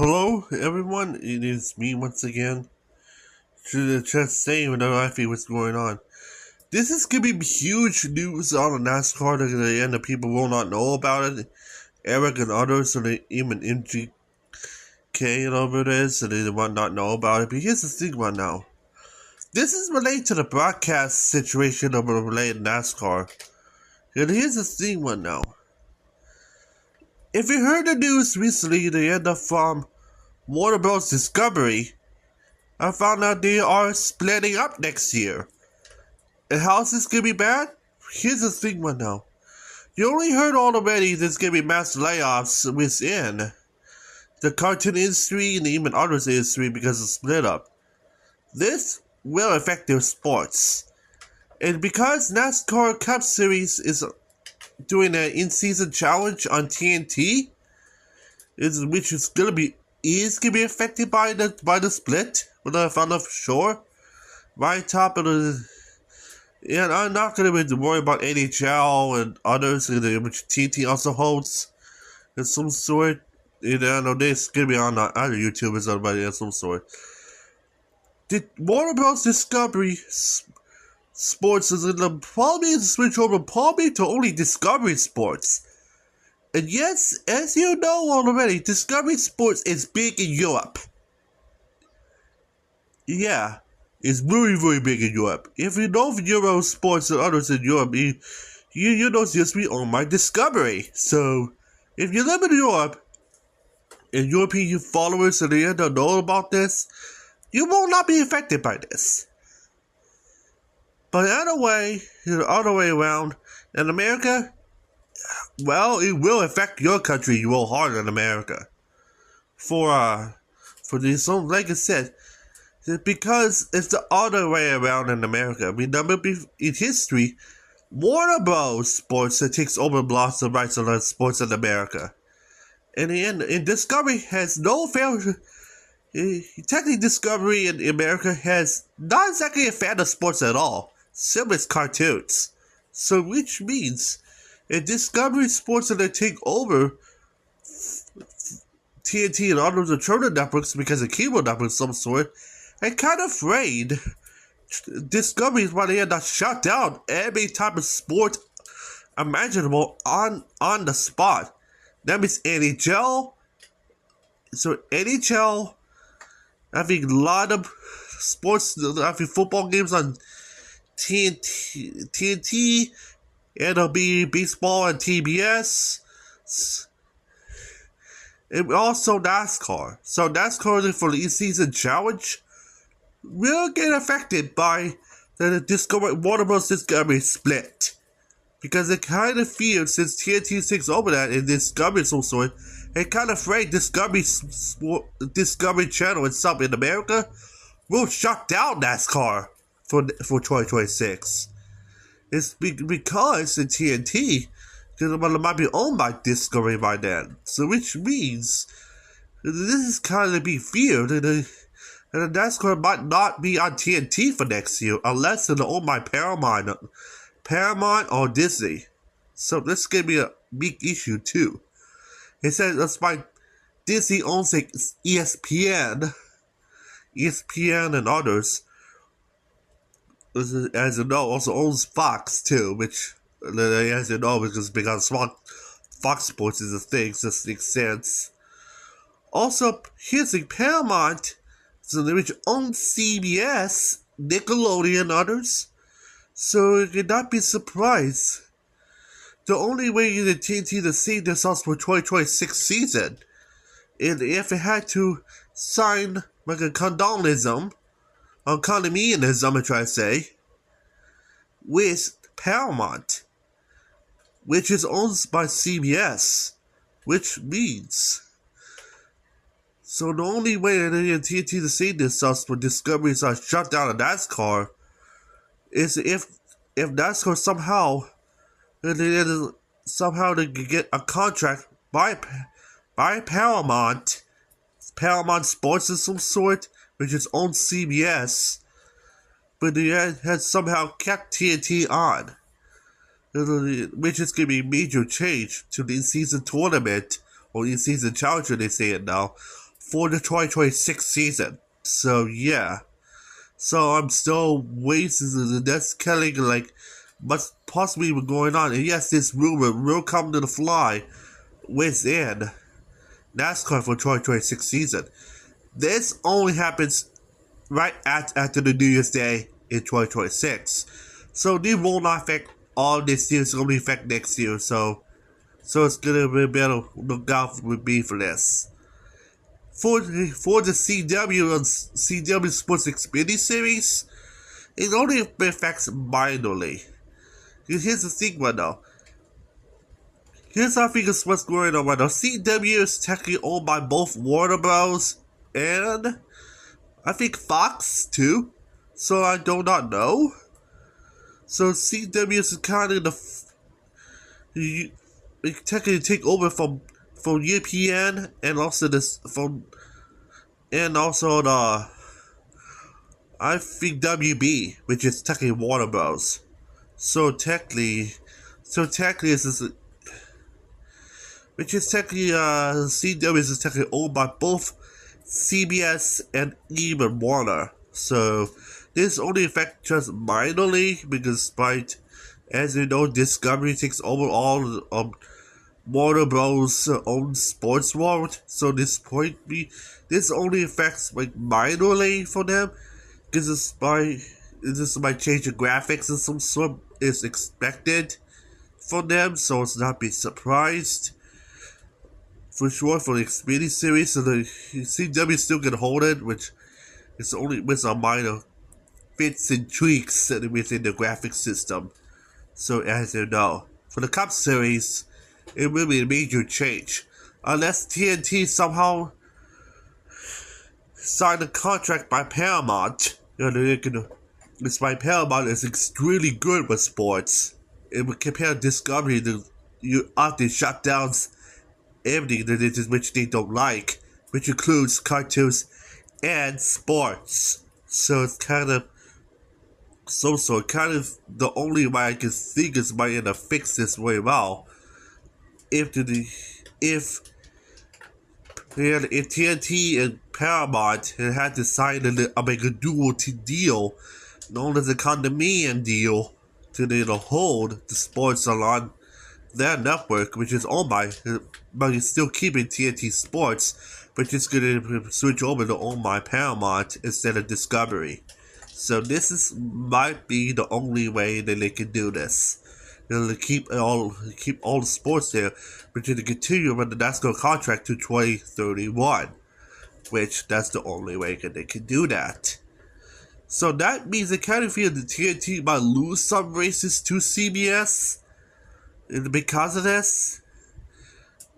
Hello, everyone. It is me once again. Just saying whenever I feel what's going on. This is gonna be huge news on the Nascar to the end. The people will not know about it. Eric and others, and even MGK and over there, so they might not know about it. But here's the thing right now. This is related to the broadcast situation of the related NASCAR. And here's the thing right now. If you heard the news recently, the end of Warner Bros. Discovery, I found out they are splitting up next year. And how's this gonna be bad? Here's the thing right now. You only heard already there's gonna be mass layoffs within the cartoon industry and even others industry because of split up. This will affect their sports. And because NASCAR Cup Series is doing an in-season challenge on TNT, which is gonna be affected by the split, but I found out for sure. Right top of the, and I'm not gonna be worried about NHL and others, which TNT also holds in some sort. I know this gonna be on other YouTubers or somebody of some sort. The Warner Bros. Discovery Sports is probably switch over probably to only Discovery Sports. And yes, as you know already, Discovery Sports is big in Europe. Yeah, it's very, very big in Europe. If you know Euro Sports and others in Europe, you know this we own by Discovery. So, if you live in Europe, and European followers and they don't know about this, you will not be affected by this. But the other way around, in America, well, it will affect your country real hard in America. For this, so like I said, because it's the other way around in America. Remember, in history, Warner Bros. Sports that takes over lots of rights on sports in America. And in Discovery has no fair. Technically, Discovery in America has not exactly a fan of sports at all. Similar as cartoons. So, which means if Discovery Sports and they take over TNT and other alternative networks because of cable networks of some sort, I'm kind of afraid Discovery is why they end up shut down every type of sport imaginable on the spot. That means NHL. So NHL, I think a lot of sports, I think football games on TNT, and it'll be baseball on TBS, and also NASCAR. So NASCAR for the season challenge will get affected by the Warner Bros. Discovery split. Because it kind of feels since TNT takes over that and Discovery some sort, it kind of afraid Discovery Channel itself in America will shut down NASCAR for 2026. It's because in TNT, it might be owned by Discovery by then. So which means this is kind of be feared, and the NASCAR might not be on TNT for next year unless it's owned by Paramount or Disney. So this could be a big issue too. It says that's why Disney owns like ESPN and others. As you know, also owns Fox too, which as you know because Fox Sports is a thing, so this makes sense. Also, here's the Paramount, which owns CBS, Nickelodeon, and others. So you cannot be surprised. The only way the TNT to see this out for 2026 season, and if it had to sign like a condomism, I try to say, with Paramount, which is owned by CBS, which means. So the only way the TNT to see this out for Discovery's shut down a NASCAR is if NASCAR somehow they could get a contract by Paramount Sports of some sort, which is owned CBS, but they has somehow kept TNT on, which is going to be a major change to the in-season tournament or in-season challenger. They say it now for the 2026 season. So yeah. So I'm still waiting. That's kind of like what's possibly going on. And yes, this rumor will come to the fly within NASCAR for 2026 season. This only happens right after the New Year's Day in 2026. So this will not affect all this year. It's going to affect next year. So it's going to be better look out with me for this. For the CW Sports Xfinity Series, it only affects minorly. Here's the thing right now. Here's how I think is what's going on right now. CW is technically owned by both Warner Bros. And I think Fox too. So I do not know. So CW is kind of the technically take over from ESPN and also the I think WB, which is technically Warner Bros. So technically this is which is technically CW is technically owned by both CBS and even Warner. So this only affects just minorly because as you know, Discovery takes over all Warner Bros. Own sports world. So this only affects like minorly for them because this might change the graphics and some sort is expected for them. So it's not be surprised. For sure, for the Xfinity series, so the CW still can hold it, which is only with some minor fits and tweaks within the graphics system. So as you know, for the Cup series, it will be a major change. Unless TNT somehow signed a contract by Paramount, by Paramount is extremely good with sports. It would compare Discovery to often shutdowns everything which they don't like, which includes cartoons and sports. So it's kind of the only way I can think is might end up fix this very well. If TNT and Paramount had to sign a dual deal known as a condominium deal to hold the sports on their network, which is owned by, but it's still keeping TNT Sports, but it's going to switch over to owned by Paramount instead of Discovery. So might be the only way that they can do this. They'll keep all the sports there, but to continue with the NASCAR contract to 2031, which that's the only way that they can do that. So that means they kind of feel the TNT might lose some races to CBS because of this,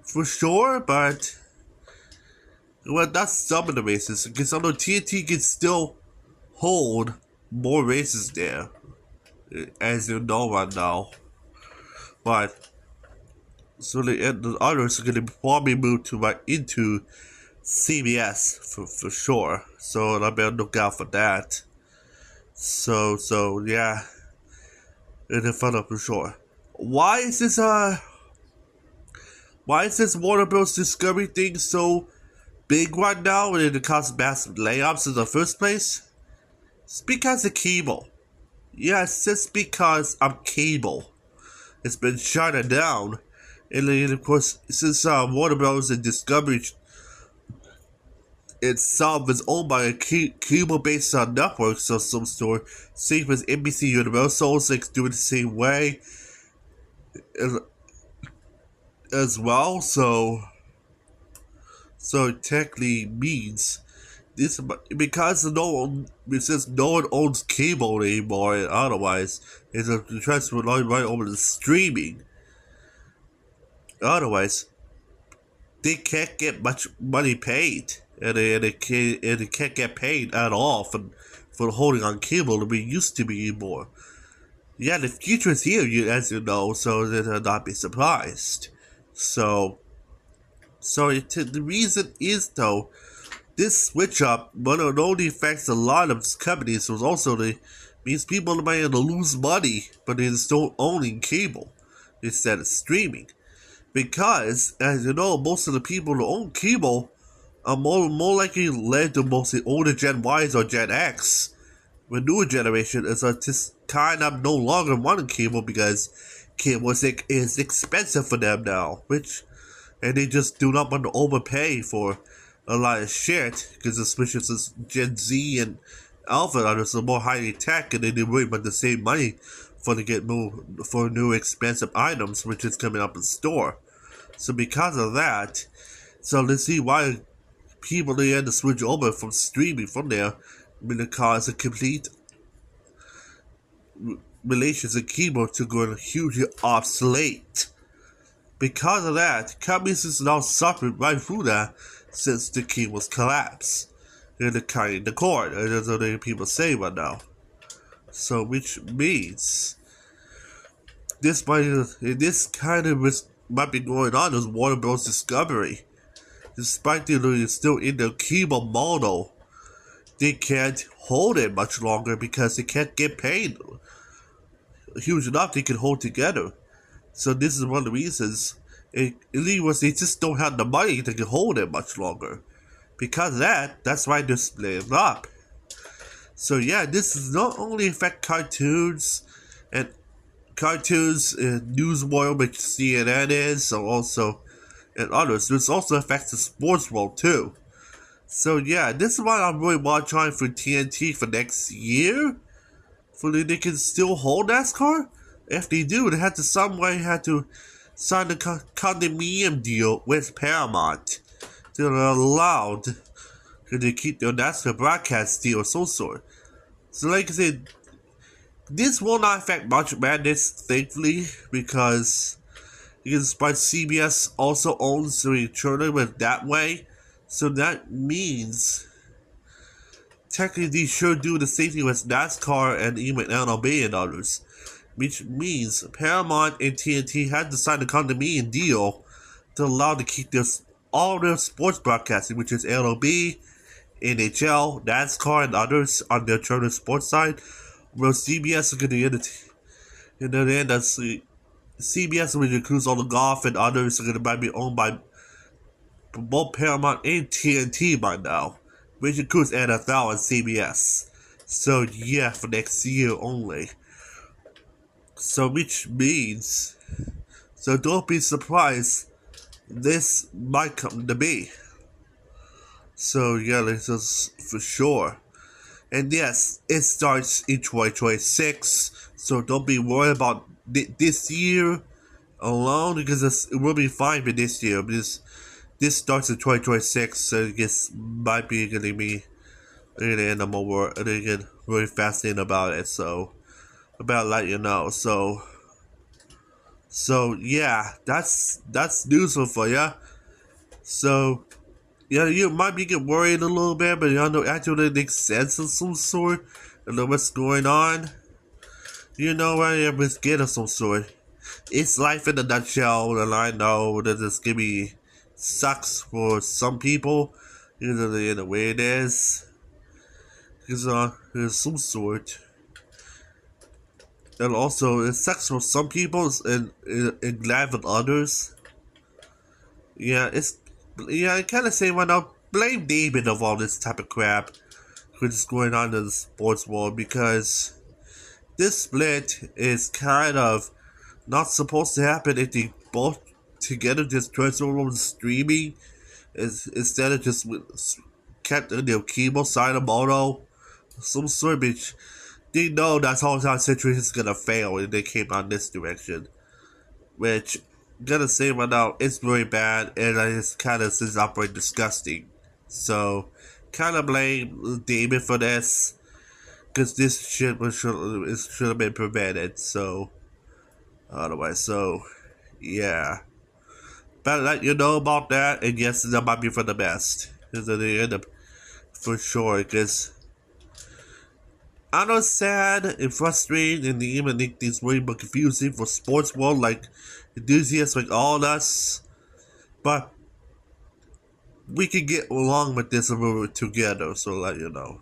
for sure, but not some of the races, because I know TNT can still hold more races there, as you know right now. But so the others are going to probably move into CBS for sure. So I better look out for that. So yeah, it's fun for sure. Why is this Warner Bros. Discovery thing so big right now and it caused massive layoffs in the first place? It's because of cable. Yes, it's because of cable. It's been shut down. And then, of course, since Warner Bros. And Discovery itself is owned by a cable-based network of some sort, same as NBC Universal, is like doing the same way as well. So it technically means this because since no one owns cable anymore, and otherwise it's a transfer right over to streaming. Otherwise, they can't get much money paid, and they can't get paid at all for holding on cable the way it used to be anymore. Yeah, the future is here, as you know, so they'll not be surprised. So the reason is, though, this switch up not only affects a lot of companies, but also means people might lose money, but they're still owning cable instead of streaming. Because, as you know, most of the people who own cable more likely led to mostly older Gen Ys or Gen X. The newer generation is just kind of no longer wanting cable because cable is expensive for them now, and they just do not want to overpay for a lot of shit because especially since Gen Z and Alpha are more highly tech and they do really want to save money for new expensive items which is coming up in store. So because of that, so let's see why people they had to switch over from streaming from there because a complete relations and keyboard to go hugely obsolete. Because of that, companies is now suffering right through that since the keyboard's collapse. They're the cutting the cord, and that's what people say right now. So which means this kind of risk might be going on as Warner Bros. Discovery. Despite they're still in the keyboard model, they can't hold it much longer because they can't get paid huge enough they can hold together. So this is one of the reasons. It was they just don't have the money to hold it much longer. Because of that's why they're splitting up. So yeah, this does not only affect and news world, which CNN is, so also and others. This also affects the sports world too. So yeah, this is why I'm really watching for TNT for next year. For they can still hold NASCAR. If they do, they have to some way sign a condominium deal with Paramount. They're allowed to keep their NASCAR broadcast deal of some sort. So like I said, this will not affect March Madness, thankfully, because CBS also owns the tournament that way. So that means technically they should do the same thing with NASCAR and even MLB and others. Which means Paramount and TNT had to sign a condominium deal to allow to keep all their sports broadcasting, which is MLB, NHL, NASCAR, and others on their Turner Sports side. Well, CBS is going to end CBS, which includes all the golf and others, are going to be owned by both Paramount and TNT by now, which includes NFL and CBS. So yeah, for next year only. So which means, so don't be surprised, this might come to be. So yeah, this is for sure. And yes, it starts in 2026, so don't be worried about this year alone, because it will be fine for this year. This starts in 2026, so it might be going to be and I'm get really fascinated about it. So about let you know. So yeah, that's news for you. So yeah, you might be getting worried a little bit, but you know actually it makes sense of some sort. You know what's going on. You know what? Yeah, it's get of some sort. It's life in a nutshell, and I know that this can be sucks for some people. You know the way it is. There's some sort. And also, it sucks for some people and glad for others. Yeah, I kind of say why not blame David of all this type of crap which is going on in the sports world, because this split is kind of not supposed to happen if they both together just transfer over to streaming instead of just kept in their keyboard side of moto. Some sort of bitch. They know that's how that situation is gonna fail and they came on this direction. Which, I'm gonna say right now, it's very bad and it's kind of is outright disgusting. So, kind of blame David for this. Because this shit should have been prevented. So, otherwise, so, yeah. Better let you know about that, and yes, that might be for the best. Because at the end of, for sure, because I know it's sad and frustrating and they even make things way more confusing for sports world like enthusiasts like all of us. But we can get along with this and move it together, so let you know.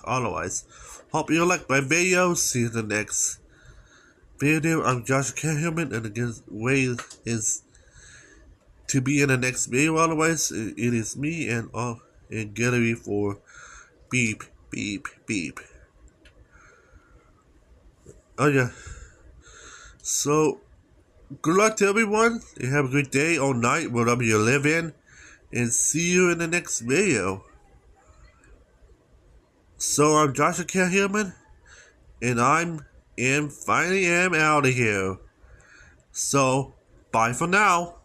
Otherwise, hope you like my video. See you in the next video. I'm Josh Cameron, and again, way is to be in the next video. Otherwise, it is me and gallery for beep, beep, beep. Oh yeah. So, good luck to everyone. You have a good day or night, wherever you live in. And see you in the next video. So, I'm Joshua K. Hillman. And finally am out of here. So, bye for now.